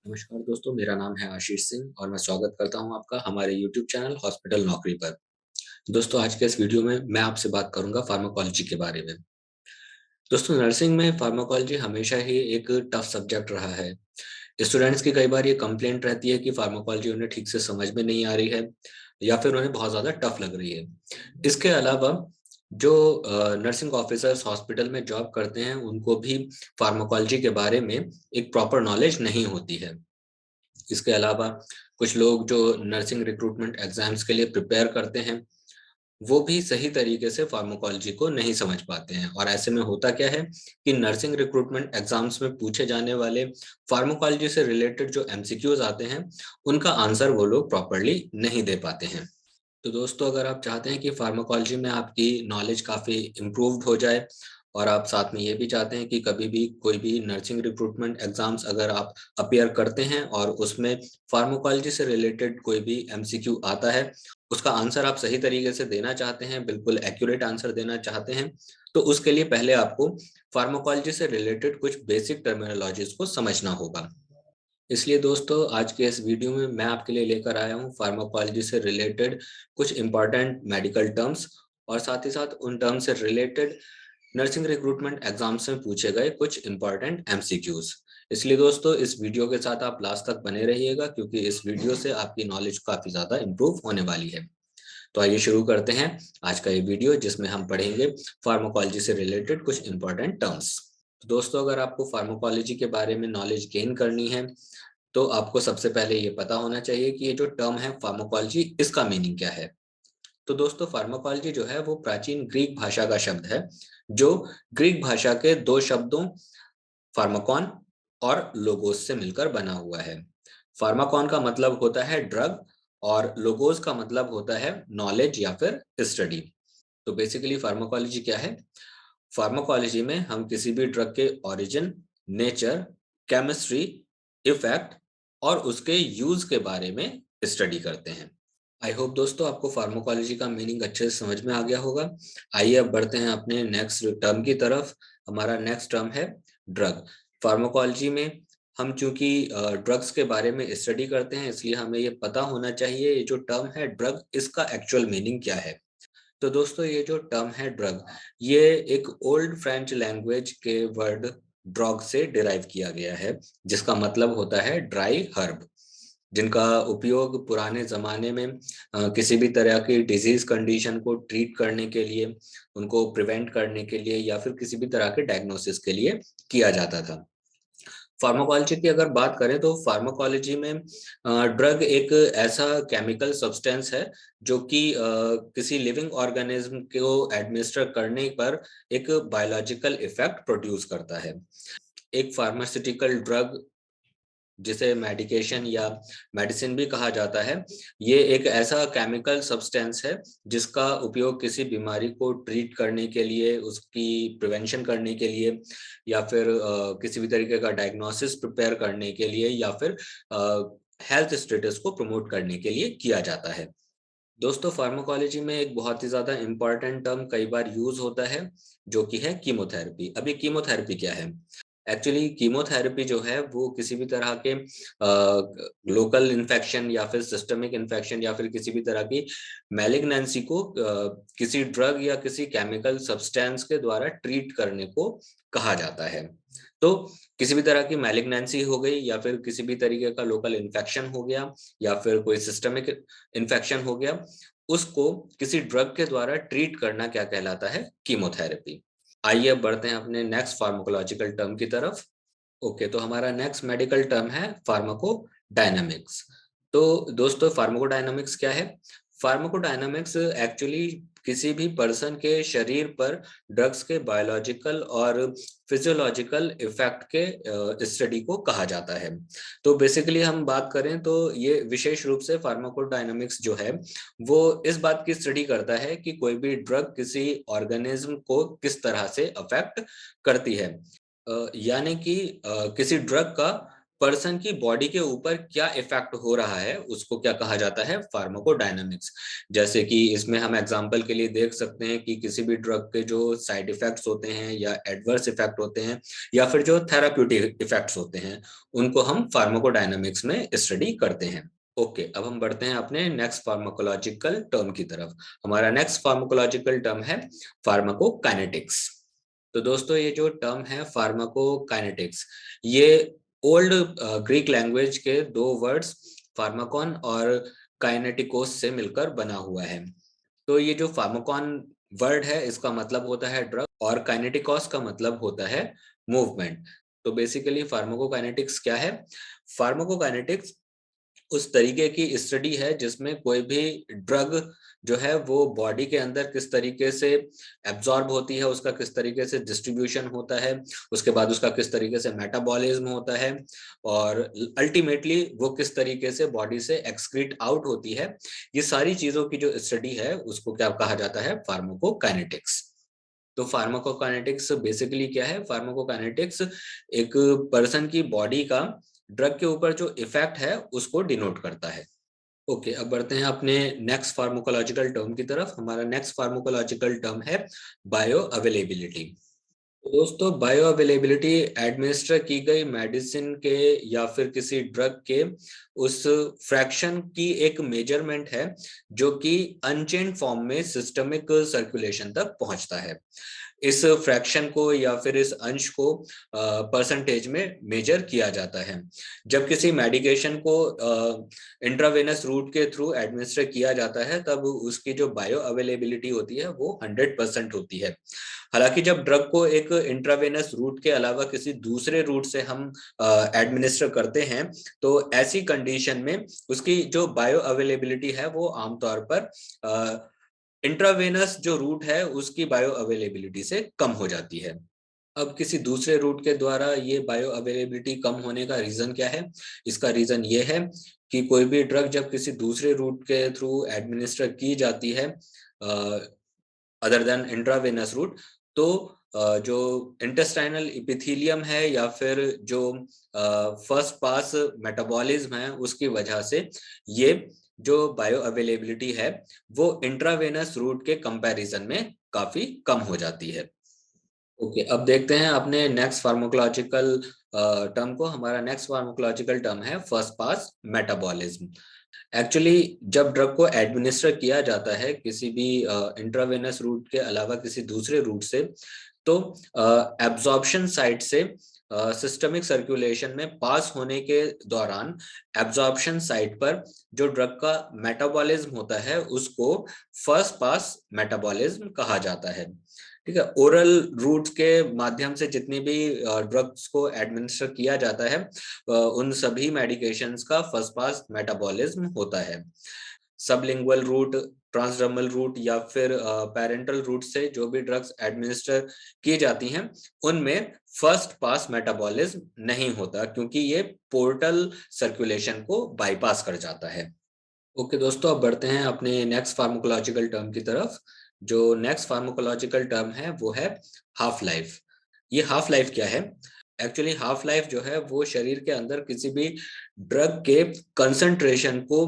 नमस्कार दोस्तों, मेरा नाम है आशीष सिंह और मैं स्वागत करता हूं आपका हमारे यूट्यूब चैनल हॉस्पिटल नौकरी पर। दोस्तों, आज के इस वीडियो में मैं आपसे बात करूंगा फार्माकोलॉजी के बारे में। दोस्तों, नर्सिंग में फार्माकोलॉजी हमेशा ही एक टफ सब्जेक्ट रहा है। स्टूडेंट्स की कई बार ये कंप्लेंट रहती है कि फार्माकोलॉजी उन्हें ठीक से समझ में नहीं आ रही है या फिर उन्हें बहुत ज़्यादा टफ लग रही है। इसके अलावा जो नर्सिंग ऑफिसर्स हॉस्पिटल में जॉब करते हैं, उनको भी फार्माकोलॉजी के बारे में एक प्रॉपर नॉलेज नहीं होती है। इसके अलावा कुछ लोग जो नर्सिंग रिक्रूटमेंट एग्जाम्स के लिए प्रिपेयर करते हैं, वो भी सही तरीके से फार्माकोलॉजी को नहीं समझ पाते हैं और ऐसे में होता क्या है कि नर्सिंग रिक्रूटमेंट एग्जाम्स में पूछे जाने वाले फार्माकोलॉजी से रिलेटेड जो एमसीक्यूज आते हैं, उनका आंसर वो लोग प्रॉपरली नहीं दे पाते हैं। तो दोस्तों, अगर आप चाहते हैं कि फार्माकोलॉजी में आपकी नॉलेज काफ़ी इम्प्रूव्ड हो जाए और आप साथ में ये भी चाहते हैं कि कभी भी कोई भी नर्सिंग रिक्रूटमेंट एग्जाम्स अगर आप अपीयर करते हैं और उसमें फार्माकोलॉजी से रिलेटेड कोई भी एमसीक्यू आता है, उसका आंसर आप सही तरीके से देना चाहते हैं, बिल्कुल एक्यूरेट आंसर देना चाहते हैं, तो उसके लिए पहले आपको फार्माकोलॉजी से रिलेटेड कुछ बेसिक टर्मिनोलॉजीज को समझना होगा। इसलिए दोस्तों, आज के इस वीडियो में मैं आपके लिए लेकर आया हूँ फार्माकोलॉजी से रिलेटेड कुछ इम्पोर्टेंट मेडिकल टर्म्स और साथ ही साथ उन टर्म्स से रिलेटेड नर्सिंग रिक्रूटमेंट एग्जाम्स में पूछे गए कुछ इम्पोर्टेंट एमसीक्यूज। इसलिए दोस्तों, इस वीडियो के साथ आप लास्ट तक बने रहिएगा क्योंकि इस वीडियो से आपकी नॉलेज काफी ज्यादा इम्प्रूव होने वाली है। तो आइए शुरू करते हैं आज का ये वीडियो, जिसमें हम पढ़ेंगे फार्माकोलॉजी से रिलेटेड कुछ इम्पोर्टेंट टर्म्स। तो दोस्तों, अगर आपको फार्माकोलॉजी के बारे में नॉलेज गेन करनी है, तो आपको सबसे पहले ये पता होना चाहिए कि ये जो टर्म है फार्माकोलॉजी, इसका मीनिंग क्या है। तो दोस्तों, फार्माकोलॉजी जो है वो प्राचीन ग्रीक भाषा का शब्द है, जो ग्रीक भाषा के दो शब्दों फार्माकॉन और लोगोस से मिलकर बना हुआ है। फार्माकॉन का मतलब होता है ड्रग और लोगोस का मतलब होता है नॉलेज या फिर स्टडी। तो बेसिकली फार्माकोलॉजी क्या है? फार्माकोलॉजी में हम किसी भी ड्रग के ओरिजिन, नेचर, केमिस्ट्री, इफेक्ट और उसके यूज के बारे में स्टडी करते हैं। आई होप दोस्तों, आपको फार्माकोलॉजी का मीनिंग अच्छे से समझ में आ गया होगा। आइए अब बढ़ते हैं अपने नेक्स्ट टर्म की तरफ। हमारा नेक्स्ट टर्म है ड्रग। फार्माकोलॉजी में हम चूंकि ड्रग्स के बारे में स्टडी करते हैं, इसलिए हमें ये पता होना चाहिए ये जो टर्म है ड्रग, इसका एक्चुअल मीनिंग क्या है। तो दोस्तों, ये जो टर्म है ड्रग, ये एक ओल्ड फ्रेंच लैंग्वेज के वर्ड ड्रग से डिराइव किया गया है, जिसका मतलब होता है ड्राई हर्ब, जिनका उपयोग पुराने जमाने में किसी भी तरह की डिजीज कंडीशन को ट्रीट करने के लिए, उनको प्रिवेंट करने के लिए या फिर किसी भी तरह के डायग्नोसिस के लिए किया जाता था। फार्माकोलॉजी की अगर बात करें तो फार्माकोलॉजी में ड्रग एक ऐसा केमिकल सब्सटेंस है जो कि किसी लिविंग ऑर्गेनिज्म को एडमिनिस्टर करने पर एक बायोलॉजिकल इफेक्ट प्रोड्यूस करता है। एक फार्मास्यूटिकल ड्रग, जिसे मेडिकेशन या मेडिसिन भी कहा जाता है, ये एक ऐसा केमिकल सब्सटेंस है जिसका उपयोग किसी बीमारी को ट्रीट करने के लिए, उसकी प्रिवेंशन करने के लिए या फिर किसी भी तरीके का डायग्नोसिस प्रिपेयर करने के लिए या फिर हेल्थ स्टेटस को प्रमोट करने के लिए किया जाता है। दोस्तों, फार्माकोलॉजी में एक बहुत ही ज्यादा इंपॉर्टेंट टर्म कई बार यूज होता है, जो कि है कीमोथेरेपी। अभी कीमोथेरेपी क्या है? एक्चुअली कीमोथेरेपी जो है वो किसी भी तरह के लोकल इन्फेक्शन या फिर सिस्टमिक इन्फेक्शन या फिर किसी भी तरह की मैलिग्नेंसी को किसी ड्रग या किसी केमिकल सब्सटेंस के द्वारा ट्रीट करने को कहा जाता है। तो किसी भी तरह की मैलिग्नेंसी हो गई या फिर किसी भी तरीके का लोकल इन्फेक्शन हो गया या फिर कोई सिस्टमिक इन्फेक्शन हो गया, उसको किसी ड्रग के द्वारा ट्रीट करना क्या कहलाता है? कीमोथेरेपी। आइए अब बढ़ते हैं अपने नेक्स्ट फार्माकोलॉजिकल टर्म की तरफ। ओके, तो हमारा नेक्स्ट मेडिकल टर्म है फार्माकोडायनामिक्स। तो दोस्तों, फार्माकोडायनामिक्स क्या है? फार्माकोडायनामिक्स एक्चुअली किसी भी पर्सन के शरीर पर ड्रग्स के बायोलॉजिकल और फिजियोलॉजिकल इफेक्ट के स्टडी को कहा जाता है। तो बेसिकली हम बात करें तो ये विशेष रूप से फार्माकोडायनामिक्स जो है वो इस बात की स्टडी करता है कि कोई भी ड्रग किसी ऑर्गेनिज्म को किस तरह से अफेक्ट करती है। यानी कि किसी ड्रग का पर्सन की बॉडी के ऊपर क्या इफेक्ट हो रहा है उसको क्या कहा जाता है, फार्माकोडायनामिक्स। जैसे कि इसमें हम एग्जांपल के लिए देख सकते हैं कि किसी भी ड्रग के जो साइड इफेक्ट्स होते हैं या एडवर्स इफेक्ट होते हैं या फिर जो थेराप्यूटिक इफेक्ट्स होते हैं, उनको हम फार्माकोडायनामिक्स में स्टडी करते हैं। ओके, अब हम बढ़ते हैं अपने नेक्स्ट फार्माकोलॉजिकल टर्म की तरफ। हमारा नेक्स्ट फार्माकोलॉजिकल टर्म है फार्माकोकाइनेटिक्स। तो दोस्तों ये जो टर्म है फार्माकोकाइनेटिक्स, ये ओल्ड ग्रीक लैंग्वेज के दो वर्ड्स फार्माकॉन और काइनेटिकोस से मिलकर बना हुआ है। तो ये जो फार्माकॉन वर्ड है इसका मतलब होता है ड्रग और काइनेटिकोस का मतलब होता है मूवमेंट। तो बेसिकली फार्माकोकाइनेटिक्स क्या है? फार्माकोकाइनेटिक्स उस तरीके की स्टडी है जिसमें कोई भी ड्रग जो है वो बॉडी के अंदर किस तरीके से एब्जॉर्ब होती है, उसका किस तरीके से डिस्ट्रीब्यूशन होता है, उसके बाद उसका किस तरीके से मेटाबॉलिज्म होता है और अल्टीमेटली वो किस तरीके से बॉडी से एक्सक्रीट आउट होती है। ये सारी चीजों की जो स्टडी है उसको क्या कहा जाता है? फार्माकोकाइनेटिक्स। तो फार्माकोकाइनेटिक्स बेसिकली क्या है? फार्माकोकाइनेटिक्स एक पर्सन की बॉडी का ड्रग के ऊपर जो इफेक्ट है उसको डिनोट करता है। ओके, अब बढ़ते हैं अपने नेक्स्ट फार्माकोलॉजिकल टर्म की तरफ। हमारा नेक्स्ट फार्माकोलॉजिकल टर्म है बायो अवेलेबिलिटी। तो दोस्तों बायो अवेलेबिलिटी एडमिनिस्टर की गई मेडिसिन के या फिर किसी ड्रग के उस फ्रैक्शन की एक मेजरमेंट है जो कि अनचेंज फॉर्म में सिस्टमिक सर्कुलेशन तक पहुंचता है। इस फ्रैक्शन को या फिर इस अंश को परसेंटेज में मेजर किया जाता है। जब किसी मेडिकेशन को इंट्रावेनस रूट के थ्रू एडमिनिस्टर किया जाता है तब उसकी जो बायो अवेलेबिलिटी होती है वो 100% होती है। हालांकि जब ड्रग को एक इंट्रावेनस रूट के अलावा किसी दूसरे रूट से हम एडमिनिस्टर करते हैं तो ऐसी कंडीशन में उसकी जो बायो अवेलेबिलिटी है वो आमतौर पर इंट्रावेनस जो रूट है उसकी बायो अवेलेबिलिटी से कम हो जाती है। अब किसी दूसरे रूट के द्वारा ये बायो अवेलेबिलिटी कम होने का रीजन क्या है? इसका रीजन ये है कि कोई भी ड्रग जब किसी दूसरे रूट के थ्रू एडमिनिस्टर की जाती है अदर देन इंट्रावेनस रूट, तो जो इंटेस्टाइनल इपिथेलियम है या फिर जो फर्स्ट पास मेटाबॉलिज्म है उसकी वजह से ये जो बायो अवेलेबिलिटी है वो इंट्रावेनस रूट के कंपैरिजन में काफी कम हो जाती है। ओके, अब देखते हैं अपने नेक्स्ट फार्माकोलॉजिकल टर्म को। हमारा नेक्स्ट फार्माकोलॉजिकल टर्म है फर्स्ट पास मेटाबॉलिज्म। एक्चुअली जब ड्रग को एडमिनिस्टर किया जाता है किसी भी इंट्रावेनस रूट के अलावा किसी दूसरे रूट से, तो एब्जॉर्प्शन साइट से सिस्टमिक सर्कुलेशन में पास होने के दौरान एब्जॉर्प्शन साइट पर जो ड्रग का मेटाबॉलिज्म होता है उसको फर्स्ट पास मेटाबॉलिज्म कहा जाता है। ठीक है, ओरल रूट के माध्यम से जितनी भी ड्रग्स को एडमिनिस्टर किया जाता है उन सभी मेडिकेशंस का फर्स्ट पास मेटाबॉलिज्म होता है। सबलिंगुअल रूट, ट्रांसडर्मल रूट या फिर पेरेंटल रूट से जो भी ड्रग्स एडमिनिस्टर की जाती हैं उनमें फर्स्ट पास मेटाबॉलिज्म नहीं होता क्योंकि ये पोर्टल सर्कुलेशन को बाईपास कर जाता है। ओके दोस्तों, अब बढ़ते हैं अपने नेक्स्ट फार्माकोलॉजिकल टर्म की तरफ। जो नेक्स्ट फार्माकोलॉजिकल टर्म है वो है हाफ लाइफ। ये हाफ लाइफ क्या है? एक्चुअली हाफ लाइफ जो है वो शरीर के अंदर किसी भी ड्रग के कंसंट्रेशन को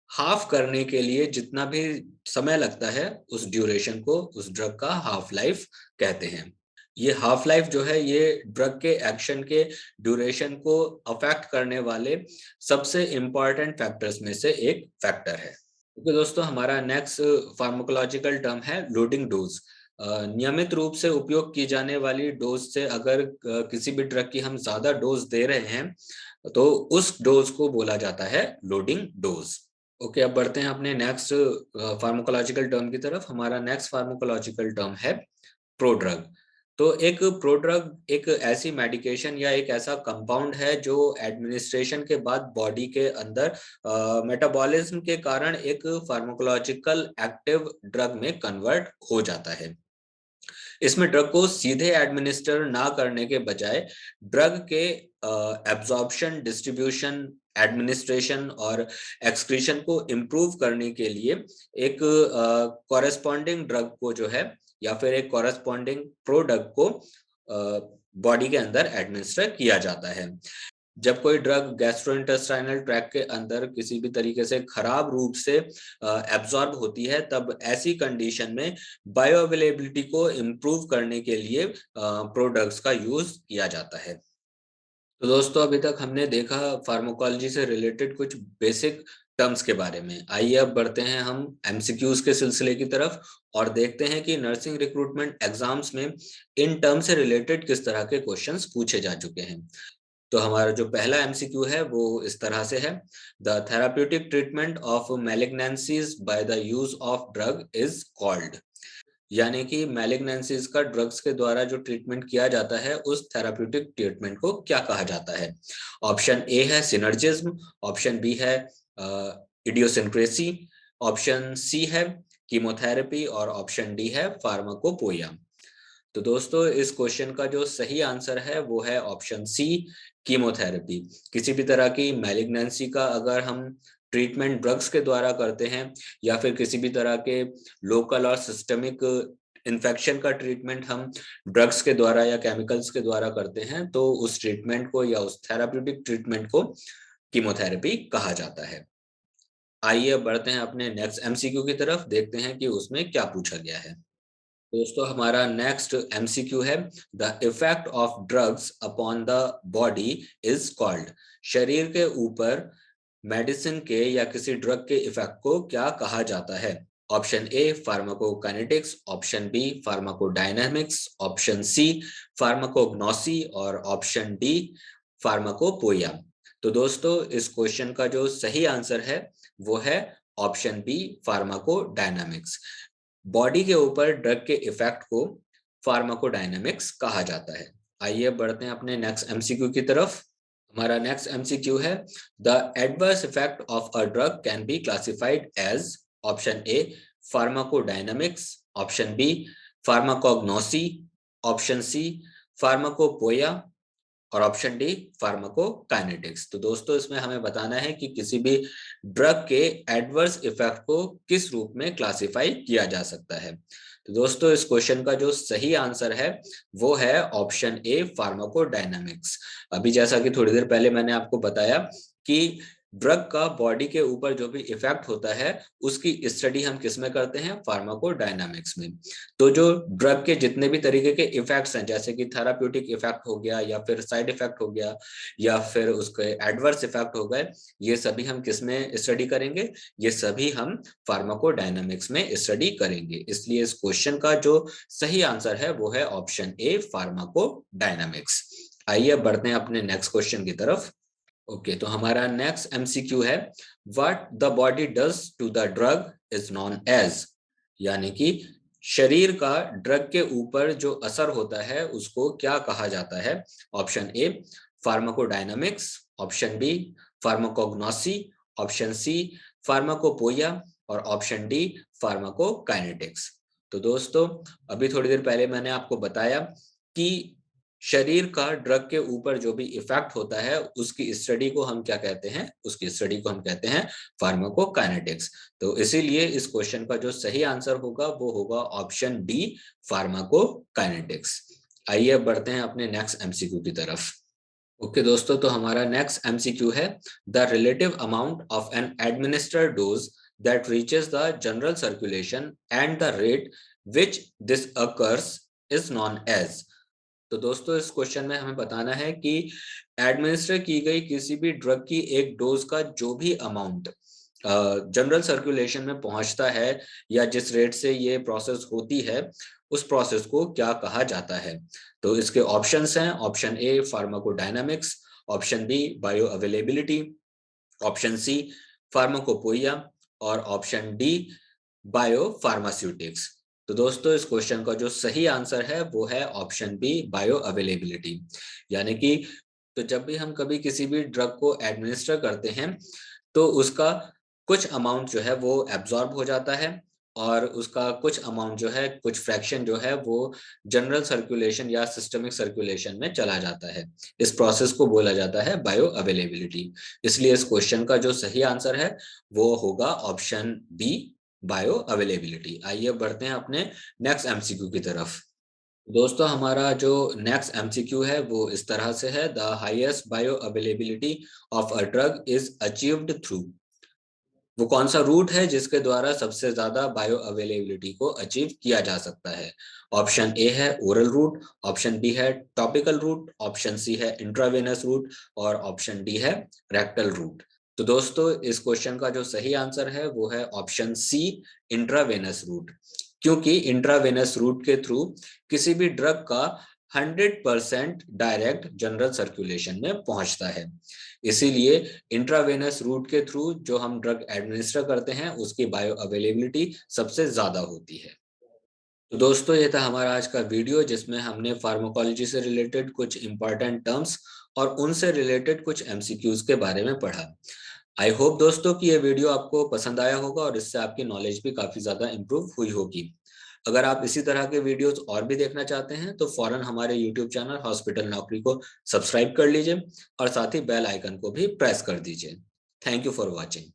हाफ करने के लिए जितना भी समय लगता है उस ड्यूरेशन को उस ड्रग का हाफ लाइफ कहते हैं। ये हाफ लाइफ जो है ये ड्रग के एक्शन के ड्यूरेशन को अफेक्ट करने वाले सबसे इंपॉर्टेंट फैक्टर्स में से एक फैक्टर है। तो दोस्तों हमारा नेक्स्ट फार्माकोलॉजिकल टर्म है लोडिंग डोज। नियमित रूप से उपयोग की जाने वाली डोज से अगर किसी भी ड्रग की हम ज्यादा डोज दे रहे हैं तो उस डोज को बोला जाता है लोडिंग डोज। ओके, अब बढ़ते हैं अपने नेक्स्ट फार्माकोलॉजिकल टर्म की तरफ। हमारा नेक्स्ट फार्माकोलॉजिकल टर्म है प्रोड्रग। तो एक प्रोड्रग एक ऐसी मेडिकेशन या एक ऐसा कंपाउंड है जो एडमिनिस्ट्रेशन के बाद बॉडी के अंदर मेटाबॉलिज्म के कारण एक फार्माकोलॉजिकल एक्टिव ड्रग में कन्वर्ट हो जाता है। इसमें ड्रग को सीधे एडमिनिस्टर ना करने के बजाय ड्रग के एब्जॉर्प्शन, डिस्ट्रीब्यूशन, एडमिनिस्ट्रेशन और एक्सक्रीशन को इम्प्रूव करने के लिए एक कॉरेस्पॉन्डिंग ड्रग को जो है या फिर एक कॉरेस्पॉन्डिंग प्रोडक्ट को बॉडी के अंदर एडमिनिस्टर किया जाता है। जब कोई ड्रग गैस्ट्रोइंटेस्टाइनल ट्रैक्ट के अंदर किसी भी तरीके से खराब रूप से एब्जॉर्ब होती है, तब ऐसी कंडीशन में बायो अवेलेबिलिटी को इम्प्रूव करने के लिए प्रोडक्ट्स का यूज किया जाता है। तो दोस्तों, अभी तक हमने देखा फार्माकोलॉजी से रिलेटेड कुछ बेसिक टर्म्स के बारे में। आइए अब बढ़ते हैं हम एमसीक्यूज के सिलसिले की तरफ और देखते हैं कि नर्सिंग रिक्रूटमेंट एग्जाम्स में इन टर्म से रिलेटेड किस तरह के क्वेश्चंस पूछे जा चुके हैं। तो हमारा जो पहला एमसीक्यू है वो इस तरह से है, the therapeutic treatment of malignancies by the use of drug is called. यानी कि मैलिग्नेंसीज का ड्रग्स के द्वारा जो ट्रीटमेंट किया जाता है, उस थेराप्यूटिक ट्रीटमेंट को क्या कहा जाता है। ऑप्शन ए है सिनर्जिज्म, ऑप्शन बी है इडियोसिंक्रेसी, ऑप्शन सी है कीमोथेरेपी और ऑप्शन डी है फार्माकोपोइया। तो दोस्तों, इस क्वेश्चन का जो सही आंसर है वो है ऑप्शन सी, कीमोथेरेपी। किसी भी तरह की मैलिग्नेंसी का अगर हम ट्रीटमेंट ड्रग्स के द्वारा करते हैं या फिर किसी भी तरह के लोकल और सिस्टमिक इन्फेक्शन का ट्रीटमेंट हम ड्रग्स के द्वारा या केमिकल्स के द्वारा करते हैं, तो उस ट्रीटमेंट को या उस थेराप्यूटिक ट्रीटमेंट को कीमोथेरेपी कहा जाता है। आइए अब बढ़ते हैं अपने नेक्स्ट एमसीक्यू की तरफ, देखते हैं कि उसमें क्या पूछा गया है। दोस्तों, हमारा नेक्स्ट एमसीक्यू है, the effect of drugs upon the body is called. शरीर के ऊपर मेडिसिन के या किसी ड्रग के इफेक्ट को क्या कहा जाता है। Option A pharmacokinetics, option B pharmacodynamics, option C pharmacognosy और ऑप्शन डी फार्माकोपोइया। तो दोस्तों, इस क्वेश्चन का जो सही आंसर है वो है ऑप्शन बी फार्माकोडायनामिक्स। बॉडी के ऊपर ड्रग के इफेक्ट को फार्माकोडायनामिक्स कहा जाता है। आइए बढ़ते हैं अपने नेक्स्ट एमसीक्यू की तरफ। हमारा नेक्स्ट एमसीक्यू है, the adverse effect of a drug can be classified as. Option A pharmacodynamics, option B pharmacognosy, option C pharmacopoeia और ऑप्शन डी फार्माकोकाइनेटिक्स। तो दोस्तों, इसमें हमें बताना है कि किसी भी ड्रग के एडवर्स इफेक्ट को किस रूप में क्लासिफाई किया जा सकता है। तो दोस्तों, इस क्वेश्चन का जो सही आंसर है वो है ऑप्शन ए फार्माकोडायनामिक्स। अभी जैसा कि थोड़ी देर पहले मैंने आपको बताया कि ड्रग का बॉडी के ऊपर जो भी इफेक्ट होता है उसकी स्टडी हम किस में करते हैं, फार्माकोडायनामिक्स में। तो जो ड्रग के जितने भी तरीके के इफेक्ट्स हैं, जैसे कि थेराप्यूटिक इफेक्ट हो गया या फिर साइड इफेक्ट हो गया या फिर उसके एडवर्स इफेक्ट हो गए, ये सभी हम किस में स्टडी करेंगे, ये सभी हम फार्माकोडायनामिक्स में स्टडी करेंगे। इसलिए इस क्वेश्चन का जो सही आंसर है वो है ऑप्शन ए फार्माकोडायनामिक्स। आइए बढ़ते हैं अपने नेक्स्ट क्वेश्चन की तरफ। ओके, तो हमारा नेक्स्ट एमसीक्यू है, what the body does to the drug is known as. यानी कि शरीर का ड्रग के ऊपर जो असर होता है उसको क्या कहा जाता है। Option A pharmacodynamics, option B pharmacognosy, option C pharmacopoeia और ऑप्शन डी फार्माकोकाइनेटिक्स। तो दोस्तों, अभी थोड़ी देर पहले मैंने आपको बताया कि शरीर का ड्रग के ऊपर जो भी इफेक्ट होता है उसकी स्टडी को हम क्या कहते हैं, उसकी स्टडी को हम कहते हैं फार्माकोकाइनेटिक्स। तो इसीलिए इस क्वेश्चन का जो सही आंसर होगा वो होगा ऑप्शन डी फार्माकोकाइनेटिक्स। आइए अब बढ़ते हैं अपने नेक्स्ट एमसीक्यू की तरफ। ओके दोस्तों, तो हमारा नेक्स्ट एमसीक्यू है, the relative amount of an administered dose that reaches the general circulation and the rate which this occurs is known as. तो दोस्तों, इस क्वेश्चन में हमें बताना है कि एडमिनिस्टर की गई किसी भी ड्रग की एक डोज का जो भी अमाउंट जनरल सर्कुलेशन में पहुंचता है या जिस रेट से ये प्रोसेस होती है, उस प्रोसेस को क्या कहा जाता है। तो इसके ऑप्शंस हैं, option A pharmacodynamics, option B bioavailability, option C pharmacopoeia और ऑप्शन डी बायो फार्मास्यूटिक्स। तो दोस्तों, इस क्वेश्चन का जो सही आंसर है वो है ऑप्शन बी बायो अवेलेबिलिटी। यानी कि तो जब भी हम कभी किसी भी ड्रग को एडमिनिस्टर करते हैं तो उसका कुछ अमाउंट जो है वो एब्जॉर्ब हो जाता है और उसका कुछ अमाउंट जो है, कुछ फ्रैक्शन जो है वो जनरल सर्कुलेशन या सिस्टमिक सर्कुलेशन में चला जाता है। इस प्रोसेस को बोला जाता है बायो अवेलेबिलिटी। इसलिए इस क्वेश्चन का जो सही आंसर है वो होगा ऑप्शन बी बायो अवेलेबिलिटी। आइए बढ़ते हैं अपने नेक्स्ट एमसीक्यू की तरफ। दोस्तों हमारा जो नेक्स्ट एमसीक्यू है वो इस तरह से है, the highest bio availability of a drug is achieved through. वो कौन सा रूट है जिसके द्वारा सबसे ज्यादा बायो अवेलेबिलिटी को अचीव किया जा सकता है? ऑप्शन ए है ओरल रूट, ऑप्शन बी है टॉपिकल रूट, ऑप्शन सी है इंट्रावेनस रूट और ऑप्शन डी है रेक्टल रूट। तो दोस्तों इस क्वेश्चन का जो सही आंसर है वो है ऑप्शन सी, इंट्रावेनस रूट। क्योंकि इंट्रावेनस रूट के थ्रू किसी भी ड्रग का 100% डायरेक्ट जनरल सर्कुलेशन में पहुंचता है। इसीलिए इंट्रावेनस रूट के थ्रू जो हम ड्रग एडमिनिस्टर करते हैं उसकी बायो अवेलेबिलिटी सबसे ज्यादा होती है। तो दोस्तों ये था हमारा आज का वीडियो जिसमें हमने फार्माकोलॉजी से रिलेटेड कुछ इंपॉर्टेंट टर्म्स और उनसे रिलेटेड कुछ एमसीक्यूज के बारे में पढ़ा। आई होप दोस्तों कि ये वीडियो आपको पसंद आया होगा और इससे आपकी नॉलेज भी काफी ज्यादा इंप्रूव हुई होगी। अगर आप इसी तरह के वीडियोस और भी देखना चाहते हैं तो फौरन हमारे यूट्यूब चैनल हॉस्पिटल नौकरी को सब्सक्राइब कर लीजिए और साथ ही बेल आइकन को भी प्रेस कर दीजिए। Thank you for watching.